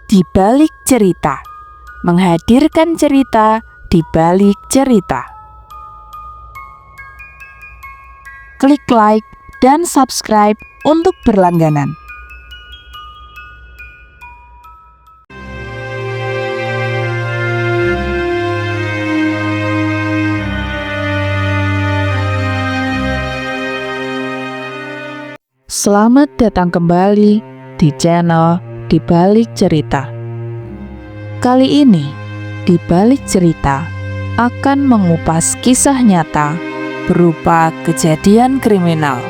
di balik cerita, menghadirkan cerita di balik cerita. Klik like dan subscribe untuk berlangganan. Selamat datang kembali di channel Di Balik Cerita. Kali ini, Di Balik Cerita akan mengupas kisah nyata berupa kejadian kriminal.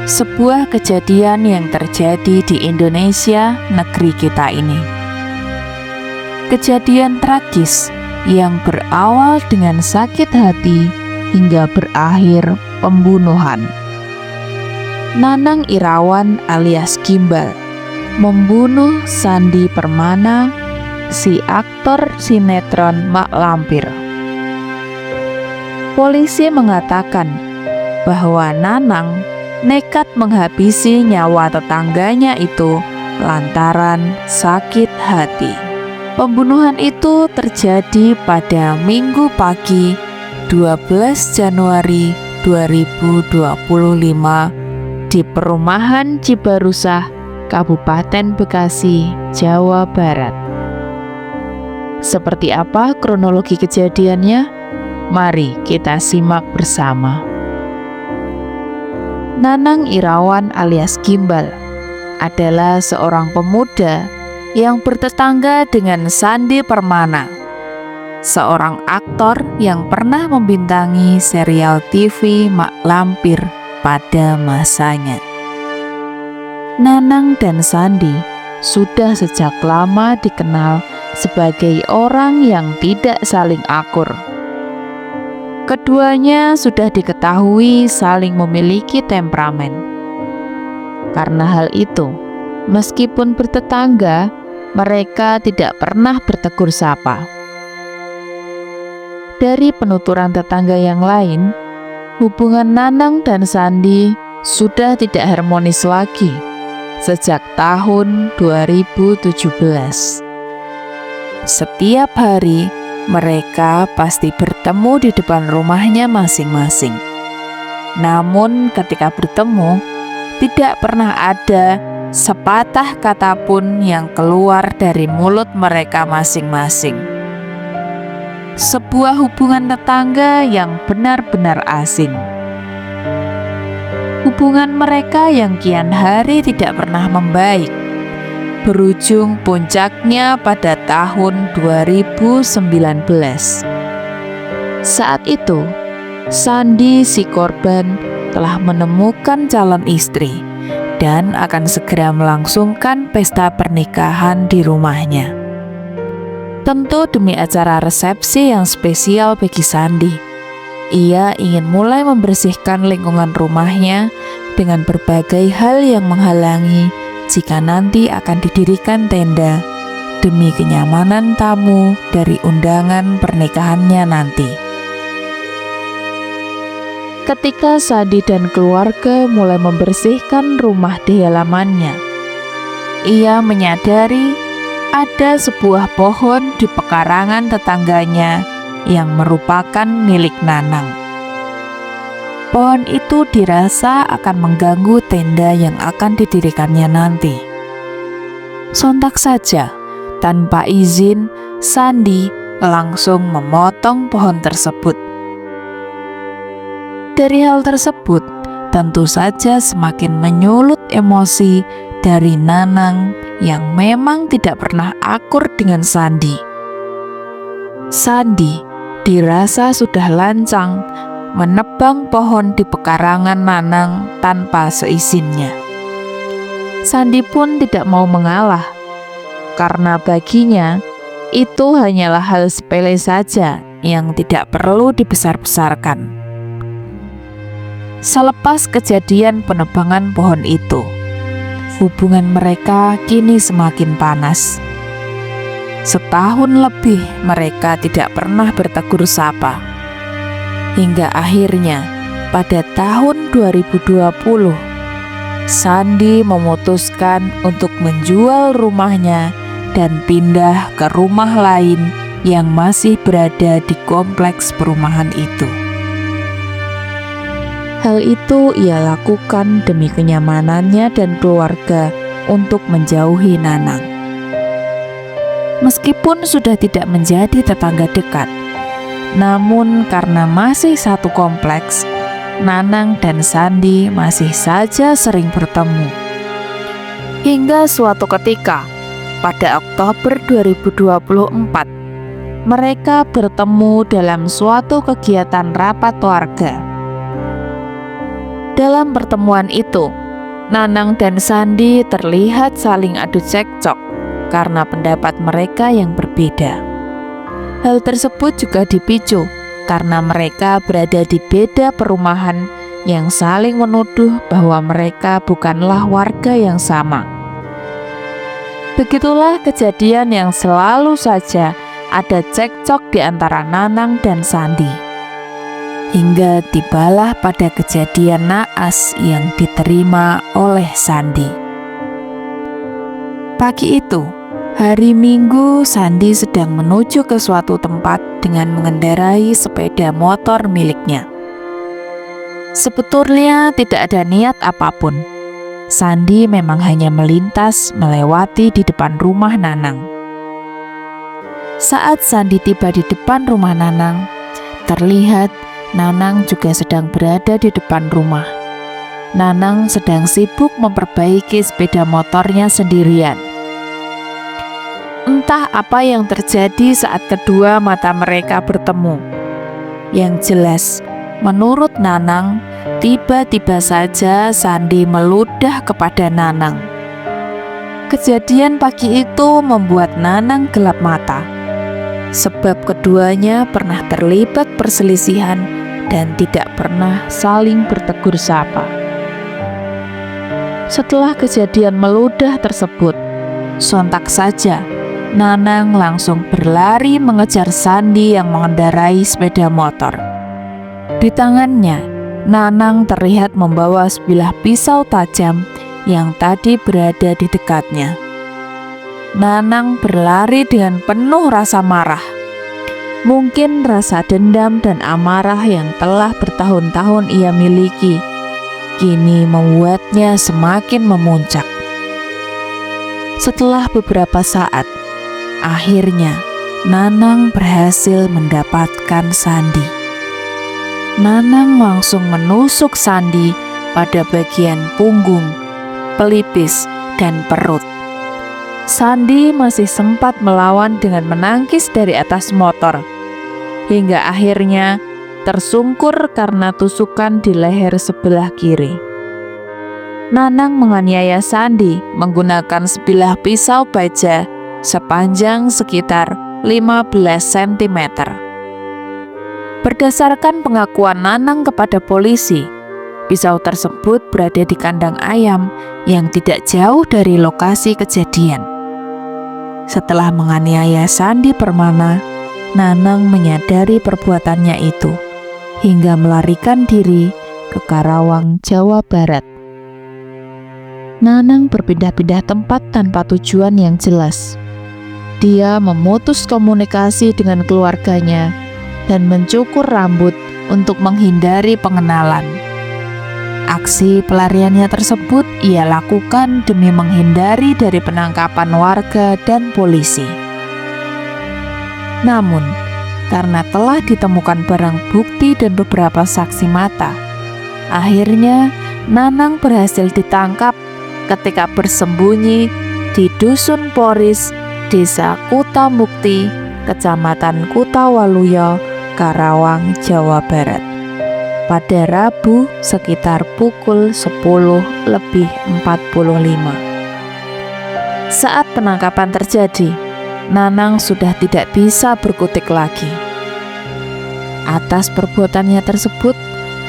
Sebuah kejadian yang terjadi di Indonesia, negeri kita ini. Kejadian tragis yang berawal dengan sakit hati hingga berakhir pembunuhan. Nanang Irawan alias Gimbal membunuh Sandi Permana, si aktor sinetron Mak Lampir. Polisi mengatakan bahwa Nanang nekat menghabisi nyawa tetangganya itu lantaran sakit hati. Pembunuhan itu terjadi pada Minggu pagi 12 Januari 2025 di Perumahan Cibarusah, Kabupaten Bekasi, Jawa Barat. Seperti apa kronologi kejadiannya? Mari kita simak bersama. Nanang Irawan alias Gimbal adalah seorang pemuda yang bertetangga dengan Sandi Permana, seorang aktor yang pernah membintangi serial TV Mak Lampir pada masanya. Nanang dan Sandi sudah sejak lama dikenal sebagai orang yang tidak saling akur. Keduanya sudah diketahui saling memiliki temperamen. Karena hal itu, meskipun bertetangga, mereka tidak pernah bertegur sapa. Dari penuturan tetangga yang lain, hubungan Nanang dan Sandi sudah tidak harmonis lagi sejak tahun 2017. Setiap hari mereka pasti bertemu di depan rumahnya masing-masing. Namun ketika bertemu, tidak pernah ada sepatah kata pun yang keluar dari mulut mereka masing-masing. Sebuah hubungan tetangga yang benar-benar asing. Hubungan mereka yang kian hari tidak pernah membaik, berujung puncaknya pada tahun 2019. Saat itu, Sandi si korban telah menemukan calon istri dan akan segera melangsungkan pesta pernikahan di rumahnya. Tentu demi acara resepsi yang spesial bagi Sandi. Ia ingin mulai membersihkan lingkungan rumahnya dengan berbagai hal yang menghalangi jika nanti akan didirikan tenda demi kenyamanan tamu dari undangan pernikahannya nanti. Ketika Sandi dan keluarga mulai membersihkan rumah di halamannya, ia menyadari ada sebuah pohon di pekarangan tetangganya yang merupakan milik Nanang. Pohon itu dirasa akan mengganggu tenda yang akan didirikannya nanti. Sontak saja, tanpa izin, Sandi langsung memotong pohon tersebut. Dari hal tersebut, tentu saja semakin menyulut emosi dari Nanang yang memang tidak pernah akur dengan Sandi. Sandi dirasa sudah lancang menebang pohon di pekarangan Nanang tanpa seizinnya. Sandi pun tidak mau mengalah, karena baginya itu hanyalah hal sepele saja yang tidak perlu dibesar-besarkan. Selepas kejadian penebangan pohon itu, hubungan mereka kini semakin panas. Setahun lebih mereka tidak pernah bertegur sapa. Hingga akhirnya pada tahun 2020, Sandi memutuskan untuk menjual rumahnya dan pindah ke rumah lain yang masih berada di kompleks perumahan itu. Hal itu ia lakukan demi kenyamanannya dan keluarga untuk menjauhi Nanang. Meskipun sudah tidak menjadi tetangga dekat, namun karena masih satu kompleks, Nanang dan Sandi masih saja sering bertemu. Hingga suatu ketika, pada Oktober 2024, mereka bertemu dalam suatu kegiatan rapat warga. Dalam pertemuan itu, Nanang dan Sandi terlihat saling adu cekcok karena pendapat mereka yang berbeda. Hal tersebut juga dipicu karena mereka berada di beda perumahan yang saling menuduh bahwa mereka bukanlah warga yang sama. Begitulah kejadian yang selalu saja ada cekcok di antara Nanang dan Sandi. Hingga tibalah pada kejadian naas yang diterima oleh Sandi. Pagi itu, hari Minggu, Sandi sedang menuju ke suatu tempat dengan mengendarai sepeda motor miliknya. Sebetulnya tidak ada niat apapun. Sandi memang hanya melintas melewati di depan rumah Nanang. Saat Sandi tiba di depan rumah Nanang, terlihat Nanang juga sedang berada di depan rumah. Nanang sedang sibuk memperbaiki sepeda motornya sendirian. Entah apa yang terjadi saat kedua mata mereka bertemu. Yang jelas, menurut Nanang, tiba-tiba saja Sandi meludah kepada Nanang. Kejadian pagi itu membuat Nanang gelap mata, sebab keduanya pernah terlibat perselisihan dan tidak pernah saling bertegur sapa. Setelah kejadian meludah tersebut, sontak saja Nanang langsung berlari mengejar Sandi yang mengendarai sepeda motor. Di tangannya, Nanang terlihat membawa sebilah pisau tajam yang tadi berada di dekatnya. Nanang berlari dengan penuh rasa marah. Mungkin rasa dendam dan amarah yang telah bertahun-tahun ia miliki kini membuatnya semakin memuncak. Setelah beberapa saat, akhirnya Nanang berhasil mendapatkan Sandi. Nanang langsung menusuk Sandi pada bagian punggung, pelipis, dan perut. Sandi masih sempat melawan dengan menangkis dari atas motor, hingga akhirnya tersungkur karena tusukan di leher sebelah kiri. Nanang menganiaya Sandi menggunakan sebilah pisau baja sepanjang sekitar 15 cm. Berdasarkan pengakuan Nanang kepada polisi, pisau tersebut berada di kandang ayam yang tidak jauh dari lokasi kejadian. Setelah menganiaya Sandi Permana, Nanang menyadari perbuatannya itu hingga melarikan diri ke Karawang, Jawa Barat. Nanang berpindah-pindah tempat tanpa tujuan yang jelas. Dia memutus komunikasi dengan keluarganya dan mencukur rambut untuk menghindari pengenalan. Aksi pelariannya tersebut ia lakukan demi menghindari dari penangkapan warga dan polisi. Namun, karena telah ditemukan barang bukti dan beberapa saksi mata, akhirnya Nanang berhasil ditangkap ketika bersembunyi di Dusun Poris, Desa Kutamukti, Kecamatan Kutawaluyo, Karawang, Jawa Barat, pada Rabu sekitar pukul 10:45. Saat penangkapan terjadi, Nanang sudah tidak bisa berkutik lagi. Atas perbuatannya tersebut,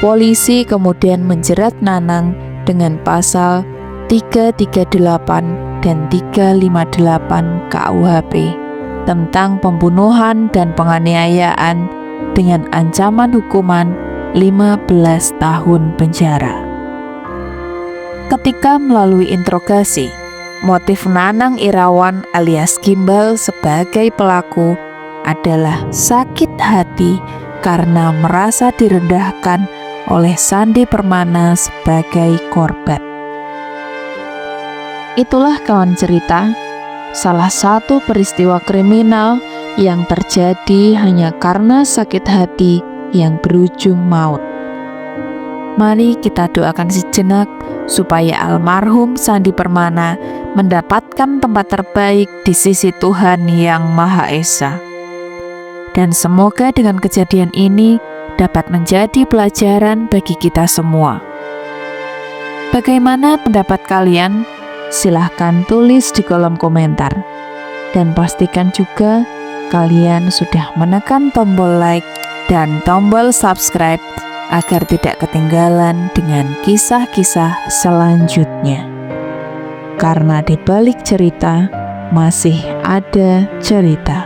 polisi kemudian menjerat Nanang dengan pasal 338 dan 358 KUHP tentang pembunuhan dan penganiayaan dengan ancaman hukuman 15 tahun penjara. Ketika melalui interogasi, motif Nanang Irawan alias Gimbal sebagai pelaku adalah sakit hati karena merasa direndahkan oleh Sandi Permana sebagai korban. Itulah kawan cerita, salah satu peristiwa kriminal yang terjadi hanya karena sakit hati yang berujung maut. Mari kita doakan sejenak supaya almarhum Sandi Permana mendapatkan tempat terbaik di sisi Tuhan Yang Maha Esa. Dan semoga dengan kejadian ini dapat menjadi pelajaran bagi kita semua. Bagaimana pendapat kalian? Silahkan tulis di kolom komentar. Dan pastikan juga kalian sudah menekan tombol like dan tombol subscribe agar tidak ketinggalan dengan kisah-kisah selanjutnya. Karena di balik cerita masih ada cerita.